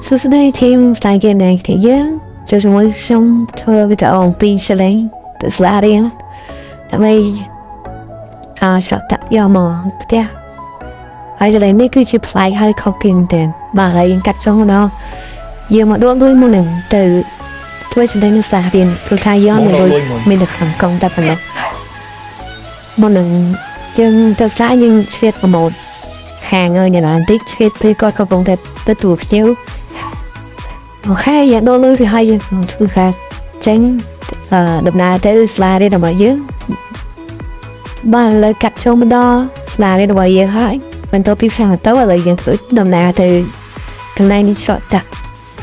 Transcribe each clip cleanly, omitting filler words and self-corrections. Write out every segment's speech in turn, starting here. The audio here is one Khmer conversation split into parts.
សួស្តីធីមស្លាយហ្គេមនេះទីយើងចូលជាមួយខ្ញុំធ្វើវីដេអូអំពីឆ្លេងទៅស្លារៀនដើម្បីឆ្លក់តាក់យកមកផ្ទះហើយឆ្លេងនេះគឺជាប្លែកហើយខុសគេមែនទែនបាទហើយយើងកាត់ចុងដល់យើងមកដួលលុយមុននឹងទៅធ្វើឆ្លេងនៅស្លារៀនព្រោះថាយើងមានលុយមានតែក្នុងកុងតែប៉ុណ្ណោះមុននឹងយើងទៅស្លាយើងឆ្លៀតប្រម៉ូទហាងហើយអ្នកណាបន្តិចឆ្លៀតពេលគាត់កំពុងតែទទួលភ្ញៀវអូខេយើងដុលលុយពីហើយយើងធ្វើការចេញដំណើរទៅស្លារៀនរបស់យើងបានលើកាត់ចូលមកដល់ស្លារៀនរបស់យើងហើយបន្ទាប់ពីផ្សារទៅឥឡូវយើងធ្វើដំណើរទៅកន្លែងនេះឆ្លក់តាក់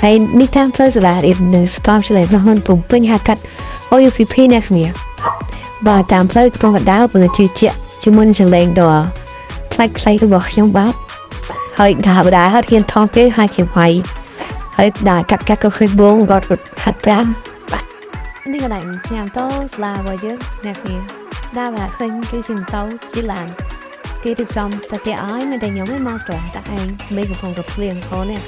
ហើយនេះតាមផ្លូវស្លារៀននៅស្ទាប់ឆ្លេងរបស់មិនពុំពេញហៅកាត់ OUVP អ្នកគ្នាបាទតាមផ្លូវក្រុងកណ្ដាលពងជឿជាក់ជាមួយឆ្លេងដល់ផ្លែករបស់ខ្ញុំបាទហើយថាបដាហើយហ៊ានថងគេហើយគេវាយហើយដាក់កាត់ក៏ឃើញបងគាត់ហាត់ប្រាំនេះកន្លែងញ៉ាំតោស្លារបស់យើងអ្នកគ្នាដើរមកឃើញគេជិះម៉ូតូជិះឡានគេទៅចំតាតែឲ្យមិនតែខ្ញុំឯងមកស្ទះតែឯងមេកំពុងតែភ្លៀងផងនេះ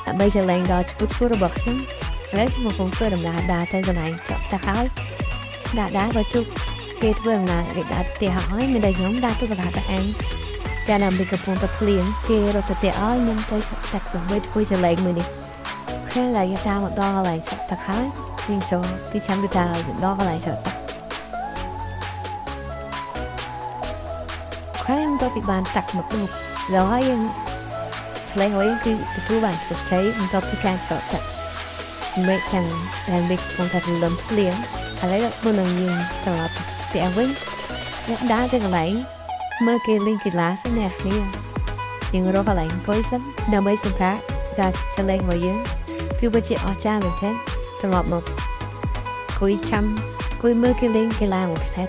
ដើម្បីចលែងដល់ឈ្មោះរបស់ខ្ញុំឥឡូវខ្ញុំកំពុងធ្វើដំណើរដើរទៅកន្លែងចប់តាហើយដើរបើជុកគេធ្វើដំណើរគេដើរទៅឲ្យមិនតែខ្ញុំដើរទៅកន្លែងតែឯងតែនៅមានកំពុងតែភ្លៀងគេរត់ទៅឲ្យខ្ញុំទៅចាក់ដើម្បីធ្វើចលែងមួយនេះខែឡើយតាមមកដល់កន្លែងចប់តាហើយវិញចូលពីចាំទៅដល់កន្លែងចប់តាខែខ្ញុំទៅពីបានតាក់មកនោះแล้วហើយយើងឆ្លេងហើយគឺទទួលបានជោគជ័យបន្ទាប់ពីការចប់តាមេខាងដែលមេកំពុងតែលំភ្លៀងឥឡូវមុននឹងយើងត្រឡប់ទៅផ្ទះវិញអ្នកដើរទៅកន្លែងមើលគេលេងកីឡាសិនអ្នកគ្នាយើងរកកន្លែងអង្គុយសិនដើម្បីសម្រាប់ការឆ្លេងរបស់យើងគឺវាជាអស្ចារ្យមែនទេត្រឡប់មកគួយចាំគួយមើលគេលេងកីឡាមួយផ្នែក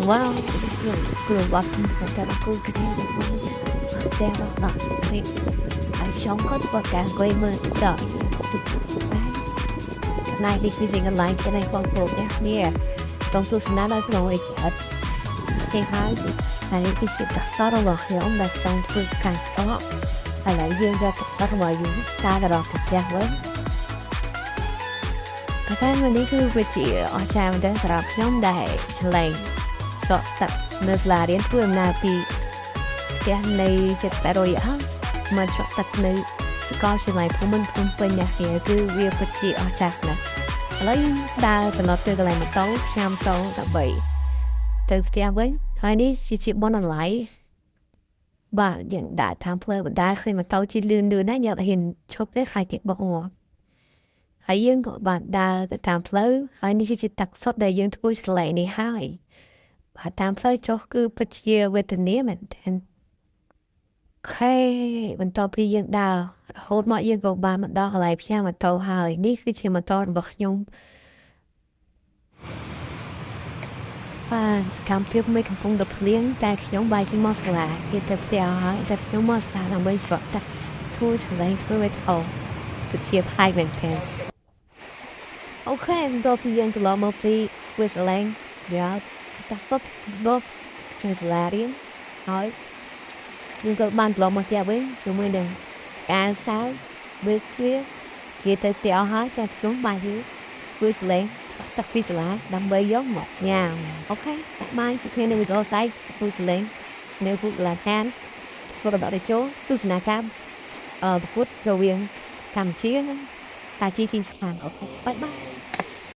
វ៉ាវគ្រូបាត់តែគូគ្នាតែដល់នេះហើយចង់គាត់បកការគួយមើលដល់ណៃនេះគឺជាកន្លែងគេបងប្អូននេះต้องទស្សនាដោយក្នុងអីកើតគេហើយហើយនេះគឺជាប្រសររបស់ខ្ញុំដែលចង់ធ្វើការឆ្កក់ឥឡូវយើងយកប្រសររបស់យើងតាមទៅដល់ផ្ទះវិញតែនេះគឺវាជាអស្ចារ្យមែនទែនសម្រាប់ខ្ញុំដែលឆ្លេងចកតាក់នៅសាលារៀនធ្វើដំណើរពីផ្ទះនៃ700អស់មកចកតាក់នៅសាកលវិទ្យាល័យភូមិន្ទភ្នំពេញនេះគឺវាពិតជាអស្ចារ្យណាស់ឥឡូវដើរត្រឡប់ទៅកន្លែងម៉ូតូខ្ញុំតោដើម្បីទៅផ្ទះវិញហើយនេះជាបនអនឡាញបាទយើងដើរតាមផ្លូវបណ្ដាឃើញម៉ូតូជិះលឿនណាស់យើងហ៊ានឈប់ទេខ្លាចគេបោកងាប់ហើយយើងក៏បានដើរទៅតាមផ្លូវហើយនេះគឺជាតាក់សុតដែលយើងធ្វើឆ្លេងនេះហើយបាទតាមផ្លូវចុះគឺពិតជាវេទនាមែនទែនខេបន្ទាប់ពីយើងដើររហូតមកយើងក៏បានមកដល់កន្លែងផ្សារម៉ូតូហើយនេះគឺជាម៉ូតូរបស់ខ្ញុំបាទសកម្មភាពមួយកំពុងតែភ្លៀងតែខ្ញុំបាយចេញមកសាលាគេទៅផ្ទះហើយតែខ្ញុំមកសាលាដើម្បីឆ្លក់តាក់ធ្វើឆ្លេងធ្វើវីដេអូពិតជាប្លែកមែនទែនអូខេបន្ទាប់ពីយើងត្រឡប់មកពីធ្វើឆ្លេងយកតាសុតបទៅសាលារៀនហើយយើងក៏បានត្រឡប់មកផ្ទះវិញជាមួយនឹងការសើចវាគ្នាគេទៅផ្ទះហើយតែខ្ញុំបាយយឺធ្វើឆ្លេងតាក់ពីសាលាដើម្បីយកមកញ៉ាំអូខេដាក់បាយជាគ្នានៅវីដេអូស្អែកធ្វើឆ្លេងនៅពុកឡានហានក៏ដល់ទៅចូលទស្សនាកម្មប្រកួតរវាងកម្ពុជានិងតាជីគីស្ថានអូខេបាយបាយ